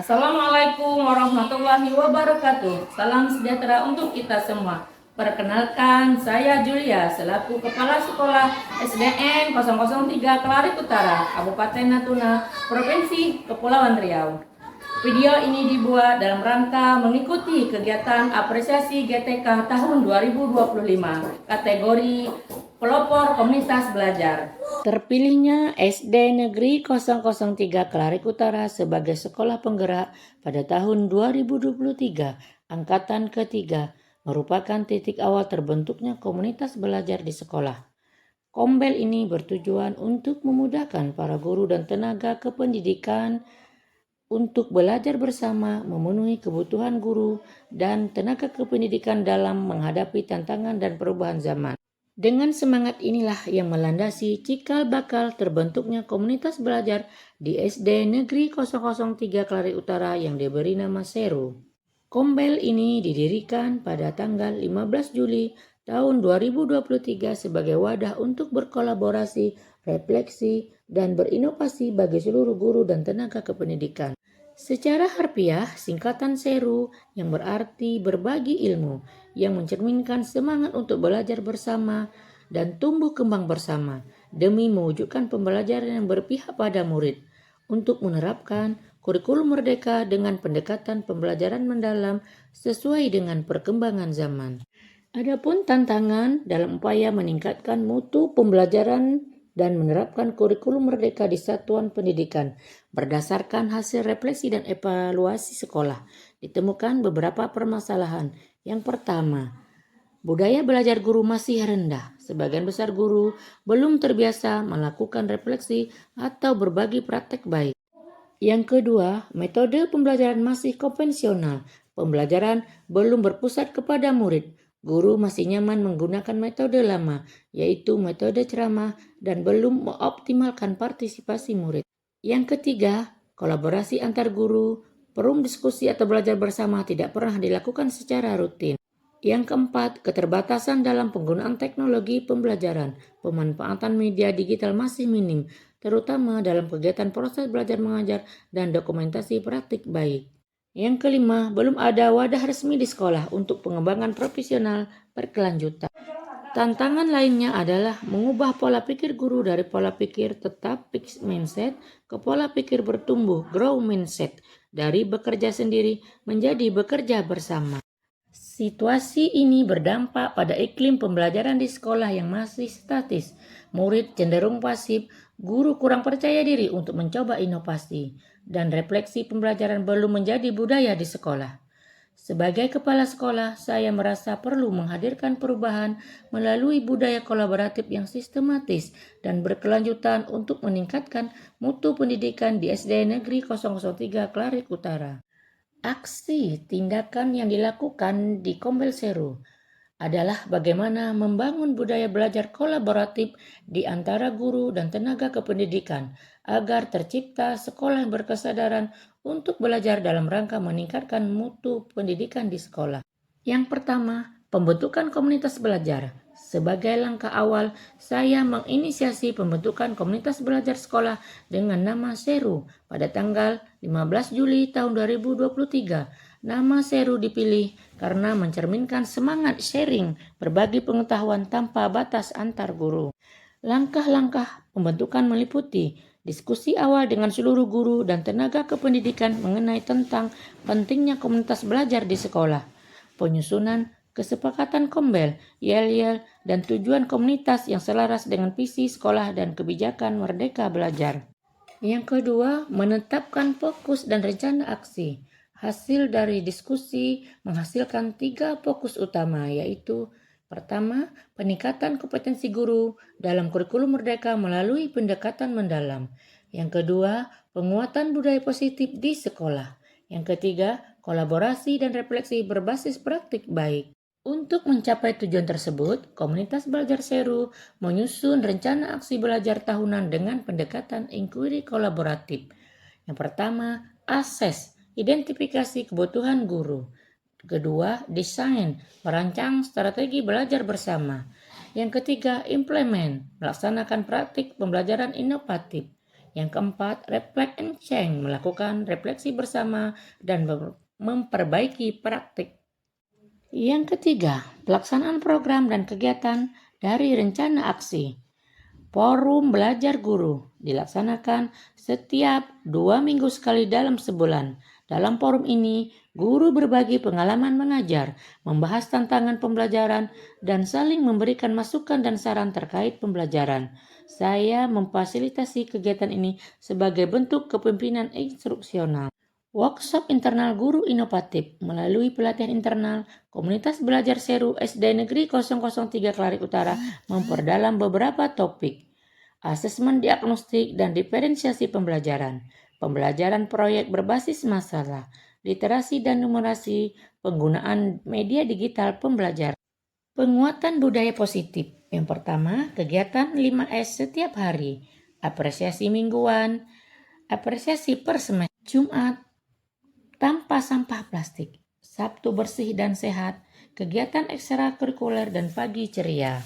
Assalamualaikum warahmatullahi wabarakatuh. Salam sejahtera untuk kita semua. Perkenalkan, saya Julia selaku Kepala Sekolah SDN 003 Klarik Utara, Kabupaten Natuna, Provinsi Kepulauan Riau. Video ini dibuat dalam rangka mengikuti kegiatan apresiasi GTK tahun 2025, kategori pelopor komunitas belajar. Terpilihnya SD Negeri 003 Klarik Utara sebagai sekolah penggerak pada tahun 2023, angkatan ketiga, merupakan titik awal terbentuknya komunitas belajar di sekolah. Kombel ini bertujuan untuk memudahkan para guru dan tenaga kependidikan untuk belajar bersama, memenuhi kebutuhan guru dan tenaga kependidikan dalam menghadapi tantangan dan perubahan zaman. Dengan semangat inilah yang melandasi cikal bakal terbentuknya komunitas belajar di SD Negeri 003 Klarik Utara yang diberi nama Seru. Kombel ini didirikan pada tanggal 15 Juli tahun 2023 sebagai wadah untuk berkolaborasi, refleksi, dan berinovasi bagi seluruh guru dan tenaga kependidikan. Secara harfiah, singkatan Seru yang berarti berbagi ilmu, yang mencerminkan semangat untuk belajar bersama dan tumbuh kembang bersama demi mewujudkan pembelajaran yang berpihak pada murid untuk menerapkan kurikulum merdeka dengan pendekatan pembelajaran mendalam sesuai dengan perkembangan zaman. Adapun tantangan dalam upaya meningkatkan mutu pembelajaran dan menerapkan kurikulum merdeka di satuan pendidikan berdasarkan hasil refleksi dan evaluasi sekolah, ditemukan beberapa permasalahan. Yang pertama, budaya belajar guru masih rendah. Sebagian besar guru belum terbiasa melakukan refleksi atau berbagi praktek baik. Yang kedua, metode pembelajaran masih konvensional. Pembelajaran belum berpusat kepada murid. Guru masih nyaman menggunakan metode lama, yaitu metode ceramah, dan belum mengoptimalkan partisipasi murid. Yang ketiga, kolaborasi antar guru, forum diskusi atau belajar bersama tidak pernah dilakukan secara rutin. Yang keempat, keterbatasan dalam penggunaan teknologi pembelajaran. Pemanfaatan media digital masih minim, terutama dalam kegiatan proses belajar mengajar dan dokumentasi praktik baik. Yang kelima, belum ada wadah resmi di sekolah untuk pengembangan profesional berkelanjutan. Tantangan lainnya adalah mengubah pola pikir guru dari pola pikir tetap fixed mindset ke pola pikir bertumbuh grow mindset, dari bekerja sendiri menjadi bekerja bersama. Situasi ini berdampak pada iklim pembelajaran di sekolah yang masih statis. Murid cenderung pasif, guru kurang percaya diri untuk mencoba inovasi, dan refleksi pembelajaran belum menjadi budaya di sekolah. Sebagai kepala sekolah, saya merasa perlu menghadirkan perubahan melalui budaya kolaboratif yang sistematis dan berkelanjutan untuk meningkatkan mutu pendidikan di SD Negeri 003 Klarik Utara. Aksi tindakan yang dilakukan di Kombel Seru adalah bagaimana membangun budaya belajar kolaboratif di antara guru dan tenaga kependidikan agar tercipta sekolah yang berkesadaran untuk belajar dalam rangka meningkatkan mutu pendidikan di sekolah. Yang pertama, pembentukan komunitas belajar. Sebagai langkah awal, saya menginisiasi pembentukan komunitas belajar sekolah dengan nama Seru pada tanggal 15 Juli tahun 2023. Nama Seru dipilih karena mencerminkan semangat sharing, berbagi pengetahuan tanpa batas antar guru. Langkah-langkah pembentukan meliputi diskusi awal dengan seluruh guru dan tenaga kependidikan mengenai tentang pentingnya komunitas belajar di sekolah, penyusunan kesepakatan Kombel, yel-yel, dan tujuan komunitas yang selaras dengan visi sekolah dan kebijakan Merdeka Belajar. Yang kedua, menetapkan fokus dan rencana aksi. Hasil dari diskusi menghasilkan 3 fokus utama, yaitu pertama, peningkatan kompetensi guru dalam kurikulum Merdeka melalui pendekatan mendalam. Yang kedua, penguatan budaya positif di sekolah. Yang ketiga, kolaborasi dan refleksi berbasis praktik baik. Untuk mencapai tujuan tersebut, komunitas belajar Seru menyusun rencana aksi belajar tahunan dengan pendekatan inquiry kolaboratif. Yang pertama, assess, identifikasi kebutuhan guru. Kedua, desain, merancang strategi belajar bersama. Yang ketiga, implement, melaksanakan praktik pembelajaran inovatif. Yang keempat, reflect and change, melakukan refleksi bersama dan memperbaiki praktik. Yang ketiga, pelaksanaan program dan kegiatan dari rencana aksi. Forum belajar guru dilaksanakan setiap 2 minggu sekali dalam sebulan. Dalam forum ini, guru berbagi pengalaman mengajar, membahas tantangan pembelajaran, dan saling memberikan masukan dan saran terkait pembelajaran. Saya memfasilitasi kegiatan ini sebagai bentuk kepemimpinan instruksional. Workshop internal guru inovatif melalui pelatihan internal Komunitas Belajar Seru SD Negeri 003 Klarik Utara memperdalam beberapa topik. Asesmen diagnostik dan diferensiasi pembelajaran, pembelajaran proyek berbasis masalah, literasi dan numerasi, penggunaan media digital pembelajaran. Penguatan budaya positif. Yang pertama, kegiatan 5S setiap hari, apresiasi mingguan, apresiasi per semester, Jumat tanpa sampah plastik, Sabtu bersih dan sehat, kegiatan ekstrakurikuler dan pagi ceria.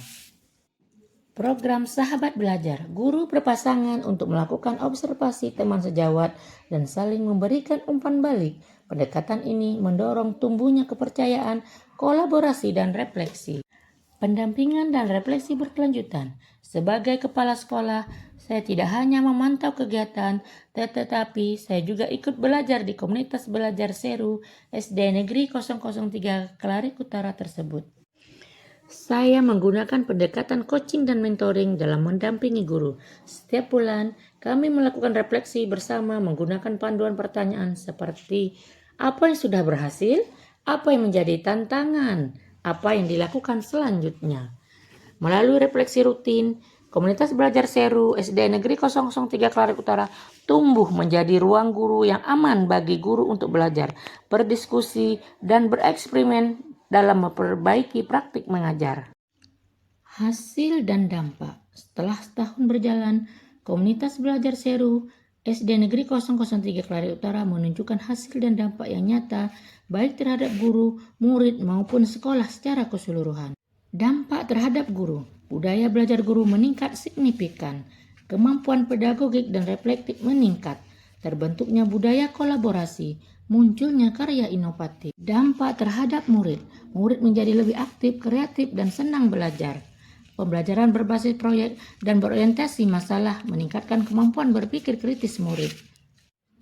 Program Sahabat Belajar, guru berpasangan untuk melakukan observasi teman sejawat dan saling memberikan umpan balik. Pendekatan ini mendorong tumbuhnya kepercayaan, kolaborasi, dan refleksi. Pendampingan dan refleksi berkelanjutan. Sebagai kepala sekolah, saya tidak hanya memantau kegiatan, tetapi saya juga ikut belajar di Komunitas Belajar Seru SD Negeri 003 Klarik Utara tersebut. Saya menggunakan pendekatan coaching dan mentoring dalam mendampingi guru. Setiap bulan, kami melakukan refleksi bersama menggunakan panduan pertanyaan seperti apa yang sudah berhasil, apa yang menjadi tantangan, apa yang dilakukan selanjutnya. Melalui refleksi rutin, Komunitas Belajar Seru SD Negeri 003 Klarik Utara tumbuh menjadi ruang guru yang aman bagi guru untuk belajar, berdiskusi, dan bereksperimen dalam memperbaiki praktik mengajar. Hasil dan dampak. Setelah setahun berjalan, Komunitas Belajar Seru SD Negeri 003 Klarik Utara menunjukkan hasil dan dampak yang nyata baik terhadap guru, murid maupun sekolah secara keseluruhan. Dampak terhadap guru. Budaya belajar guru meningkat signifikan. Kemampuan pedagogik dan reflektif meningkat. Terbentuknya budaya kolaborasi. Munculnya karya inovatif. Dampak terhadap murid. Murid menjadi lebih aktif, kreatif, dan senang belajar. Pembelajaran berbasis proyek dan berorientasi masalah meningkatkan kemampuan berpikir kritis murid.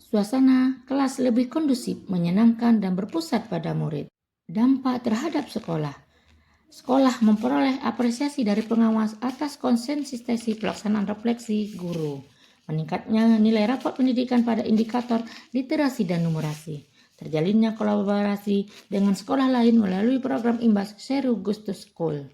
Suasana kelas lebih kondusif, menyenangkan, dan berpusat pada murid. Dampak terhadap sekolah. Sekolah memperoleh apresiasi dari pengawas atas konsistensi pelaksanaan refleksi guru. Meningkatnya nilai rapot pendidikan pada indikator literasi dan numerasi. Terjalinnya kolaborasi dengan sekolah lain melalui program Imbas Seru Gustus School.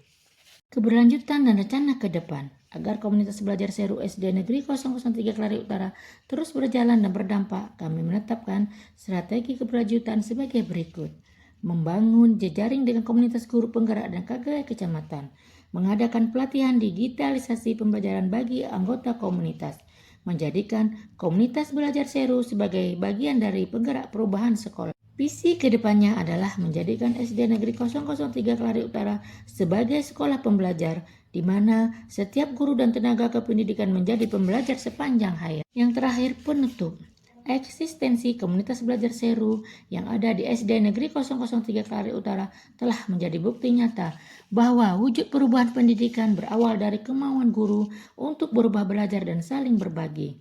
Keberlanjutan dan rencana ke depan agar Komunitas Belajar Seru SD Negeri 003 Klarik Utara terus berjalan dan berdampak, kami menetapkan strategi keberlanjutan sebagai berikut. Membangun jejaring dengan komunitas guru penggerak dan KGW kecamatan, mengadakan pelatihan digitalisasi pembelajaran bagi anggota komunitas, menjadikan Komunitas Belajar Seru sebagai bagian dari penggerak perubahan sekolah. Visi kedepannya adalah menjadikan SD Negeri 003 Klarik Utara sebagai sekolah pembelajar di mana setiap guru dan tenaga kependidikan menjadi pembelajar sepanjang hayat. Yang terakhir, penutup. Eksistensi Komunitas Belajar Seru yang ada di SD Negeri 003 Klarik Utara telah menjadi bukti nyata bahwa wujud perubahan pendidikan berawal dari kemauan guru untuk berubah belajar dan saling berbagi.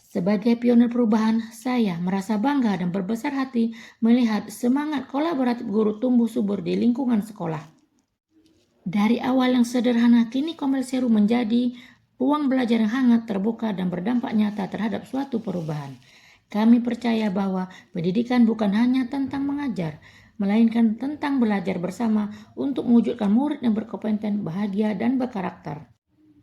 Sebagai pionir perubahan, saya merasa bangga dan berbesar hati melihat semangat kolaboratif guru tumbuh subur di lingkungan sekolah. Dari awal yang sederhana, kini Komel Seru menjadi ruang belajar yang hangat, terbuka, dan berdampak nyata terhadap suatu perubahan. Kami percaya bahwa pendidikan bukan hanya tentang mengajar, melainkan tentang belajar bersama untuk mewujudkan murid yang berkompeten, bahagia, dan berkarakter.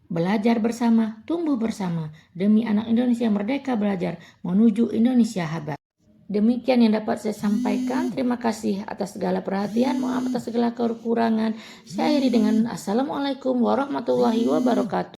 Belajar bersama, tumbuh bersama, demi anak Indonesia merdeka belajar menuju Indonesia hebat. Demikian yang dapat saya sampaikan. Terima kasih atas segala perhatian, maaf atas segala kekurangan. Saya akhiri dengan Assalamualaikum warahmatullahi wabarakatuh.